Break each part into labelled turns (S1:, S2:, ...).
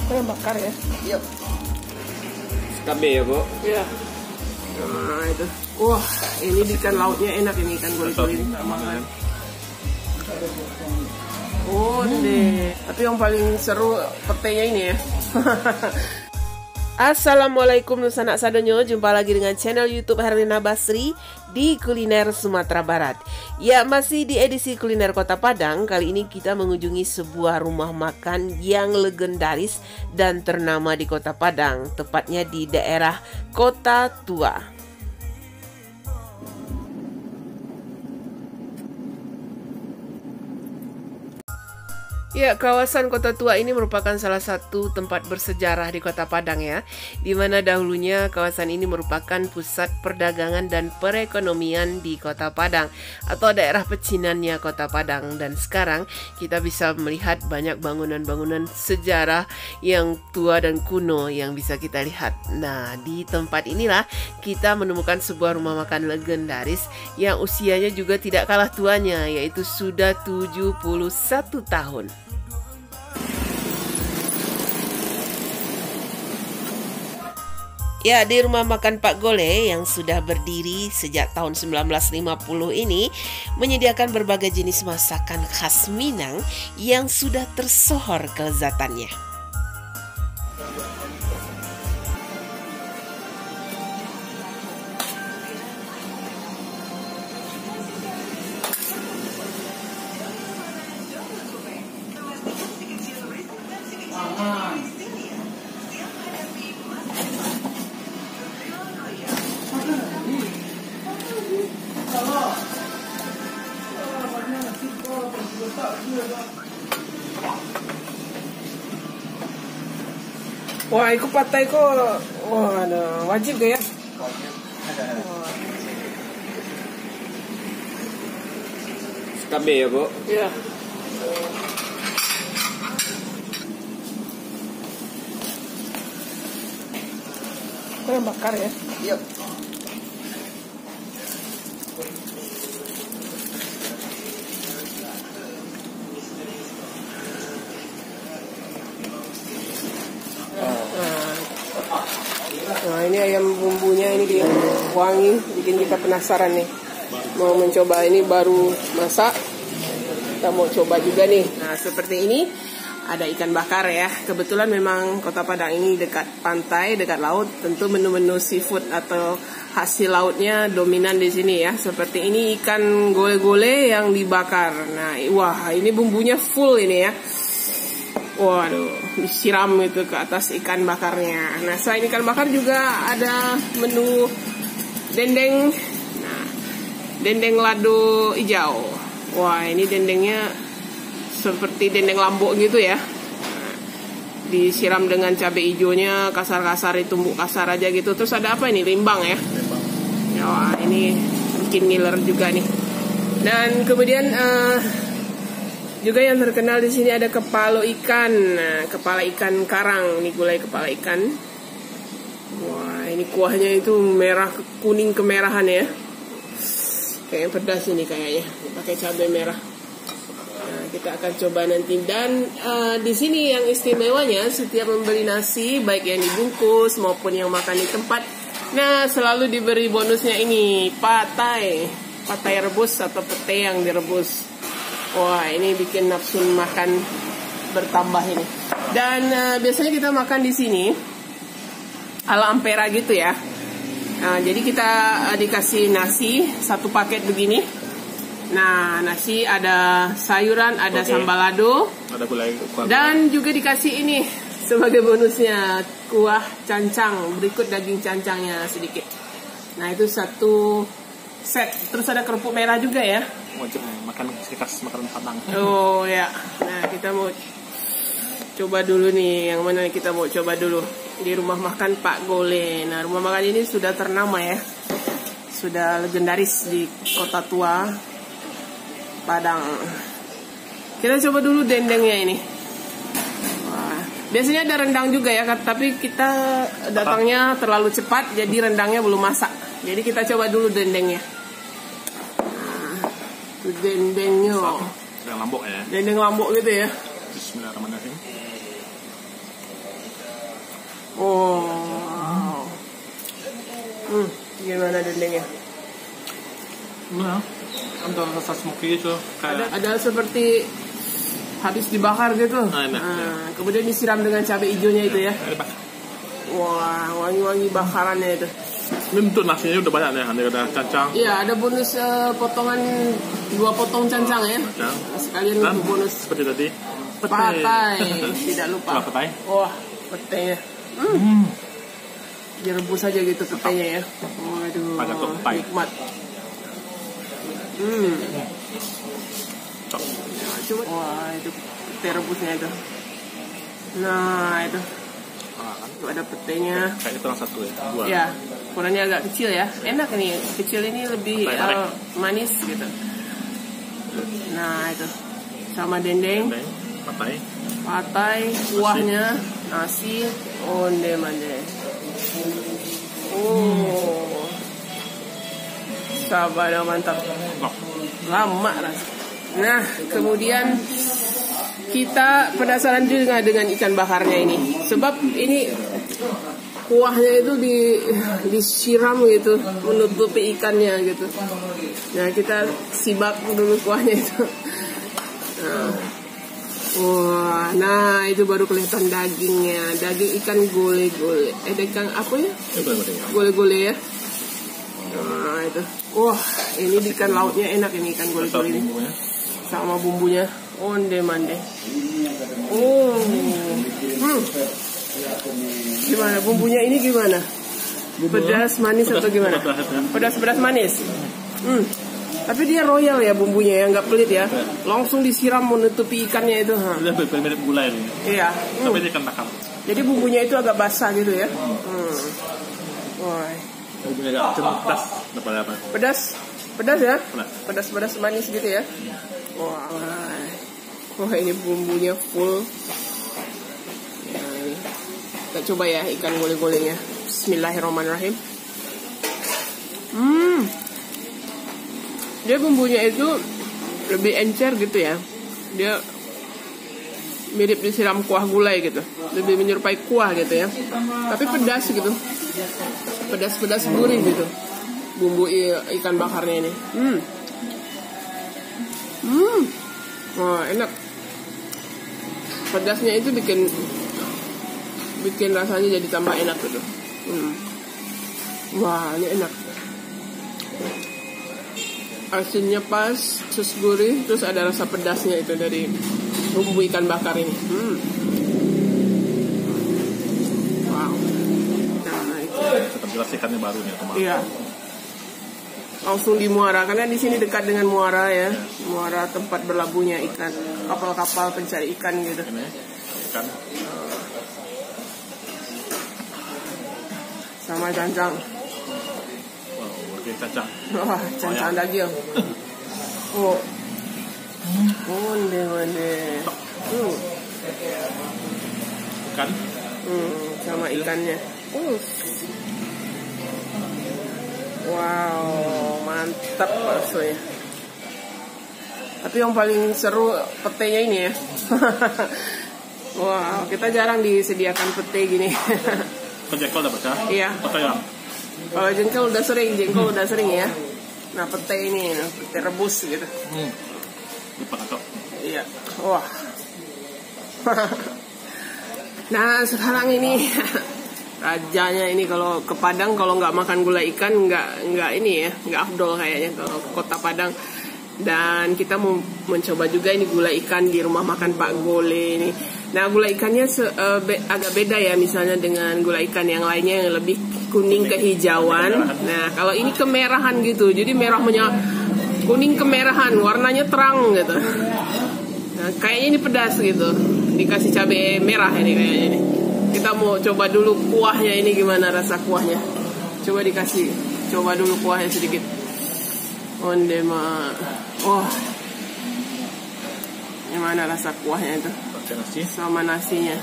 S1: Yang bakar ya?
S2: Yuk. Cabe ya, Bu?
S1: Iya. Nah, itu. Wah, ini ikan lautnya enak ini, ikan goli-goli ini. Oh, deh. Tapi yang paling seru petenya ini ya. Assalamualaikum Nusanak Sadonyo, jumpa lagi dengan channel YouTube Herlina Basri di Kuliner Sumatera Barat. Ya, masih di edisi Kuliner Kota Padang. Kali ini kita mengunjungi sebuah rumah makan yang legendaris dan ternama di Kota Padang, tepatnya di daerah Kota Tua. Ya, kawasan Kota Tua ini merupakan salah satu tempat bersejarah di Kota Padang ya, di mana dahulunya kawasan ini merupakan pusat perdagangan dan perekonomian di Kota Padang atau daerah pecinannya Kota Padang. Dan sekarang kita bisa melihat banyak bangunan-bangunan sejarah yang tua dan kuno yang bisa kita lihat. Nah, di tempat inilah kita menemukan sebuah rumah makan legendaris yang usianya juga tidak kalah tuanya, yaitu sudah 71 tahun. Ya, di rumah makan Pak Gole yang sudah berdiri sejak tahun 1950 ini menyediakan berbagai jenis masakan khas Minang yang sudah tersohor kelezatannya. Wah, itu patai kok, wah, wajib gak ya?
S2: Cabe ya, Bu?
S1: Iya. Yang bakar ya?
S2: Yuk.
S1: Nah, ini ayam bumbunya ini dia wangi, bikin kita penasaran nih. Mau mencoba, ini baru masak. Kita mau coba juga nih. Nah, seperti ini ada ikan bakar ya. Kebetulan memang Kota Padang ini dekat pantai, dekat laut. Tentu menu-menu seafood atau hasil lautnya dominan di sini ya. Seperti ini ikan gole-gole yang dibakar. Nah, wah, ini bumbunya full ini ya. Waduh, disiram itu ke atas ikan bakarnya. Nah, selain ikan bakar juga ada menu dendeng. Nah, dendeng lado hijau. Wah, ini dendengnya seperti dendeng Lombok gitu ya. Nah, disiram dengan cabai hijaunya, kasar-kasar, ditumbuk kasar aja gitu. Terus ada apa ini? Rimbang ya. Wah, ini bikin ngiler juga nih. Dan kemudian juga yang terkenal di sini ada kepala ikan. Nah, kepala ikan karang. Ini gulai kepala ikan. Wah, ini kuahnya itu merah kuning kemerahan ya. Kayaknya pedas ini kayaknya. Pakai cabai merah. Nah, kita akan coba nanti. Dan di sini yang istimewanya setiap membeli nasi, baik yang dibungkus maupun yang makan di tempat, nah selalu diberi bonusnya ini, patai rebus atau pete yang direbus. Wah, ini bikin nafsu makan bertambah ini. Dan biasanya kita makan di sini ala ampera gitu ya. Nah, jadi kita dikasih nasi satu paket begini. Nah, nasi ada sayuran, ada sambal lado,
S2: Ada gulai.
S1: dan juga dikasih ini sebagai bonusnya kuah cancang, berikut daging cancangnya sedikit. Nah, itu satu set. Terus ada kerupuk merah juga ya.
S2: Wajib makan khas makanan Padang.
S1: Oh ya, nah kita mau coba dulu nih, yang mana kita mau coba dulu di rumah makan Pak Gole. Nah, rumah makan ini sudah ternama ya, sudah legendaris di Kota Tua Padang. Kita coba dulu dendengnya ini. Wah, biasanya ada rendang juga ya, tapi kita datangnya terlalu cepat, jadi rendangnya belum masak. Jadi kita coba dulu dendengnya. Dendengnya
S2: Dendeng Lombok ya.
S1: Dendeng Lombok gitu ya.
S2: Bismillahirrahmanirrahim.
S1: Oh. Gimana dendengnya?
S2: Nah, ada rasa smoky itu kayak
S1: Ada seperti habis dibakar gitu.
S2: enak.
S1: Kemudian disiram dengan cabai hijaunya itu ya.
S2: Ada bak.
S1: Wah, wangi-wangi bakarannya itu.
S2: Ini untuk nasinya udah banyak nih, ada cacang.
S1: Iya, ada bonus potongan 2 potong cancang ya.
S2: Cacang.
S1: Sekalian
S2: Dan
S1: untuk bonus
S2: seperti tadi.
S1: patai. Tidak lupa.
S2: Coba petai.
S1: Wah, petainya. Direbus aja gitu petainya ya. Waduh,
S2: Pakai petai.
S1: nikmat.
S2: Cok.
S1: Coba. Wah, itu petai rebusnya itu. Nah, itu. Tuh ada petainya.
S2: Kayaknya kurang satu ya. 2.
S1: Ya, ukurannya agak kecil ya. Enak ini. Kecil ini lebih manis gitu. Nah, itu. Sama dendeng,
S2: Patai.
S1: patai, kuahnya, nasi, onde-mande. Oh. Sabar, mantap. Lama rasanya. Nah, kemudian kita penasaran juga dengan ikan bakarnya ini. Sebab ini kuahnya itu disiram gitu, menutupi ikannya gitu. Nah, kita sibak dulu kuahnya itu. Nah, itu baru kelihatan dagingnya. Daging ikan gole-gole. Ikan apa ya? Gole-gole ya. Nah, itu. Wah, ini ikan lautnya enak ini, ikan gole-gole ini. Sama bumbunya. Onde-mande. Oh. Gimana bumbunya ini gimana? Pedas manis atau gimana? Pedas manis. Tapi dia royal ya bumbunya ya, nggak pelit ya. Langsung disiram menutupi ikannya itu.
S2: Udah mirip gulai ini.
S1: Iya.
S2: Tapi dia ikan bakar.
S1: Jadi bumbunya itu agak basah gitu ya. Wah.
S2: Bumbunya agak pedas. Dapat apa?
S1: Pedas ya? Pedas manis gitu ya. Wah, ini bumbunya full. Nah, ini. Kita coba ya ikan gole-golenya. Bismillahirrahmanirrahim. Dia bumbunya itu lebih encer gitu ya. Dia mirip disiram kuah gulai gitu. Lebih menyerupai kuah gitu ya. Tapi pedas gitu. Pedas gurih gitu. Bumbu ikan bakarnya ini. Wah, enak. Pedasnya itu bikin rasanya jadi tambah enak gitu. Wah, ini enak. Asinnya pas, terus gurih, terus ada rasa pedasnya itu dari bumbu ikan bakar ini. Wow. Nah, itu.
S2: Tetap jelas ikannya baru nih teman.
S1: Iya. Langsung di muara, karena di sini dekat dengan muara ya, muara tempat berlabuhnya ikan, kapal-kapal pencari ikan gitu.
S2: Ini ikan.
S1: Sama cancang.
S2: Wow, oke cacang.
S1: Wah, cancang daging. Oh, onde-mande.
S2: Ikan.
S1: Sama ikannya. Wow, mantap baksonya. Tapi yang paling seru petenya ini ya. Wow, kita jarang disediakan pete gini.
S2: Jengkol dapat ya?
S1: Iya.
S2: Atau yang?
S1: Kalau jengkol udah sering ya. Nah, pete ini, pete rebus gitu.
S2: Lupa kacau.
S1: Iya. Wah. Nah, sekarang ini rajanya ini kalau ke Padang kalau nggak makan gulai ikan nggak ini ya, nggak afdol kayaknya kalau ke kota Padang. Dan kita mau mencoba juga ini gulai ikan di rumah makan Pak Gole ini. Nah, gulai ikannya agak beda ya misalnya dengan gulai ikan yang lainnya yang lebih kuning kehijauan. Nah, kalau ini kemerahan gitu. Jadi merahnya kuning kemerahan, warnanya terang gitu. Nah, kayaknya ini pedas gitu. Dikasih cabai merah ini kayaknya ini. Kita mau coba dulu kuahnya ini gimana rasa kuahnya. Coba dulu kuahnya sedikit. Ondema. Wah. Gimana rasa kuahnya itu?
S2: Pakai nasi.
S1: Sama nasinya.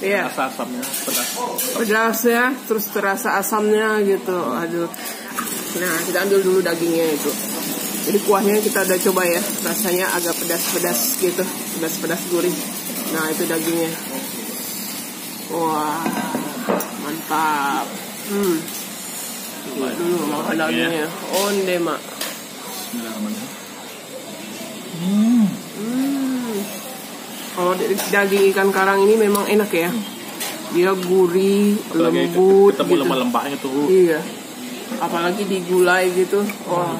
S1: Iya.
S2: Rasa asamnya pedas.
S1: Pedas ya, terus terasa asamnya gitu. Aduh. Nah, kita ambil dulu dagingnya itu. Jadi kuahnya kita udah coba ya, rasanya agak pedas-pedas gitu, pedas-pedas gurih. Nah itu dagingnya, wah mantap. Coba dulu makan dagingnya, onde mak. Kalau daging ikan karang ini memang enak ya, dia gurih, lembut,
S2: ketemu
S1: gitu.
S2: lembah-lembahnya tuh.
S1: Iya, apalagi digulai gitu, wah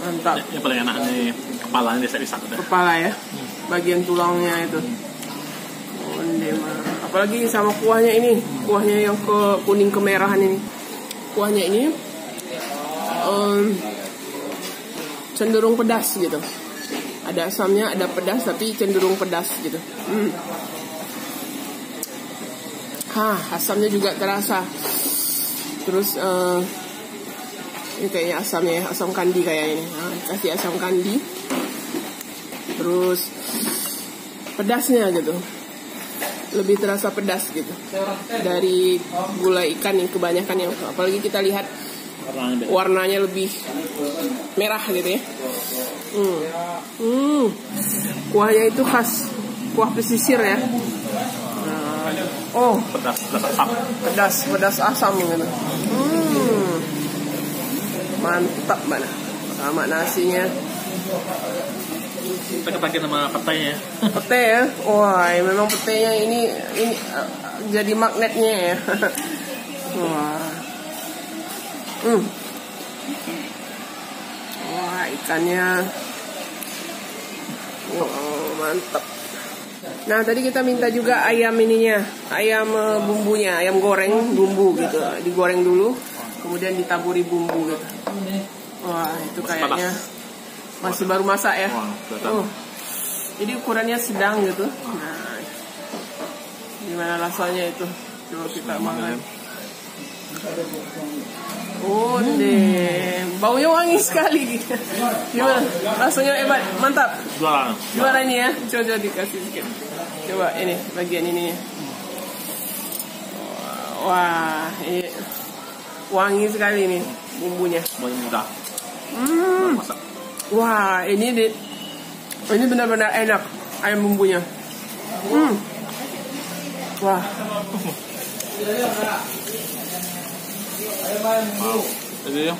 S1: mantap.
S2: Yang paling enak nih kepalanya disak-disak deh.
S1: Kepala ya, bagian tulangnya itu. Onde mah. Apalagi sama kuahnya ini, kuahnya yang ke kuning kemerahan ini. Kuahnya ini cenderung pedas gitu. Ada asamnya, ada pedas, tapi cenderung pedas gitu. Asamnya juga terasa. Terus ini kayaknya asamnya, asam kandi kayak ini. Kasih asam kandi. Terus pedasnya gitu, lebih terasa pedas gitu dari gulai ikan yang kebanyakan yang, apalagi kita lihat warnanya lebih merah gitu ya. Kuahnya itu khas kuah pesisir ya. Pedas asam gitu. Mantap mana, sama nasinya.
S2: Kita ketagihan sama petainya.
S1: Pete ya, wah memang petenya ini jadi magnetnya ya. Wah, wah ikannya, wow mantap. Nah tadi kita minta juga ayam ininya, ayam bumbunya, ayam goreng bumbu gitu, digoreng dulu, kemudian ditaburi bumbu gitu. Wah itu kayaknya masih baru masak ya. Jadi ukurannya sedang gitu. Nah, gimana rasanya itu? Coba kita makan. Deh, baunya wangi sekali. Gimana? Rasanya hebat, mantap. Juara ini ya. Coba dikasih sedikit. Coba ini bagian ini. Wah, ini wangi sekali nih bumbunya. Wah, ini benar-benar enak ayam bumbunya. Wah.
S2: Jadi ya,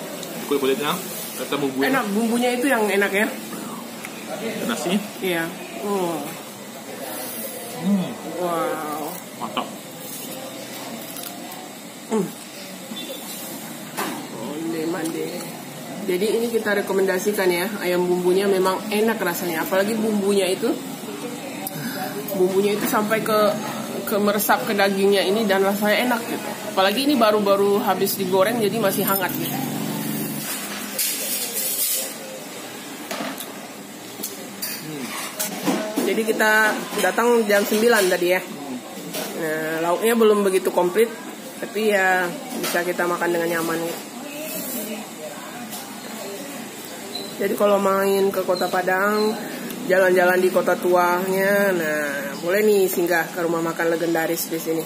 S2: kulit-kulitnya, kita bumbunya.
S1: Enak, bumbunya itu yang enak ya.
S2: Nasi?
S1: Iya. Wow.
S2: Mantap.
S1: Mande. Jadi ini kita rekomendasikan ya, ayam bumbunya memang enak rasanya. Apalagi bumbunya itu sampai ke meresap ke dagingnya ini dan rasanya enak gitu. Apalagi ini baru-baru habis digoreng jadi masih hangat gitu. Jadi kita datang jam 9 tadi ya. Nah, lauknya belum begitu komplit, tapi ya bisa kita makan dengan nyaman ya. Jadi kalau main ke Kota Padang, jalan-jalan di Kota Tuanya, nah boleh nih singgah ke rumah makan legendaris di sini.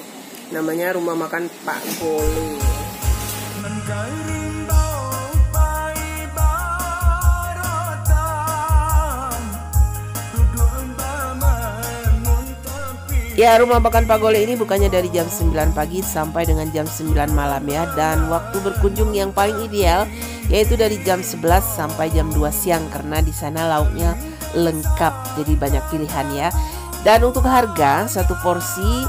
S1: Namanya Rumah Makan Pak Gole. Ya, Rumah Makan Pak Gole ini bukannya dari jam 9 pagi sampai dengan jam 9 malam ya. Dan waktu berkunjung yang paling ideal yaitu dari jam 11 sampai jam 2 siang. Karena di sana lauknya lengkap, jadi banyak pilihan ya. Dan untuk harga, satu porsi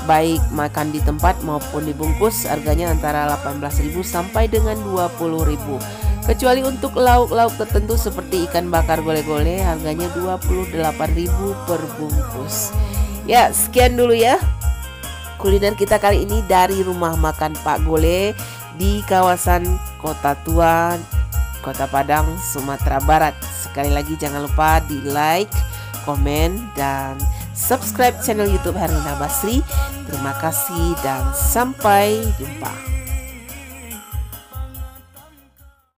S1: baik makan di tempat maupun dibungkus harganya antara 18.000 sampai dengan 20.000. Kecuali untuk lauk-lauk tertentu seperti ikan bakar gole-gole harganya 28.000 per bungkus. Ya, sekian dulu ya kuliner kita kali ini dari Rumah Makan Pak Gole di kawasan Kota Tua, Kota Padang, Sumatera Barat. Sekali lagi jangan lupa di like, komen, dan subscribe channel YouTube Herlina Basri. Terima kasih dan sampai jumpa.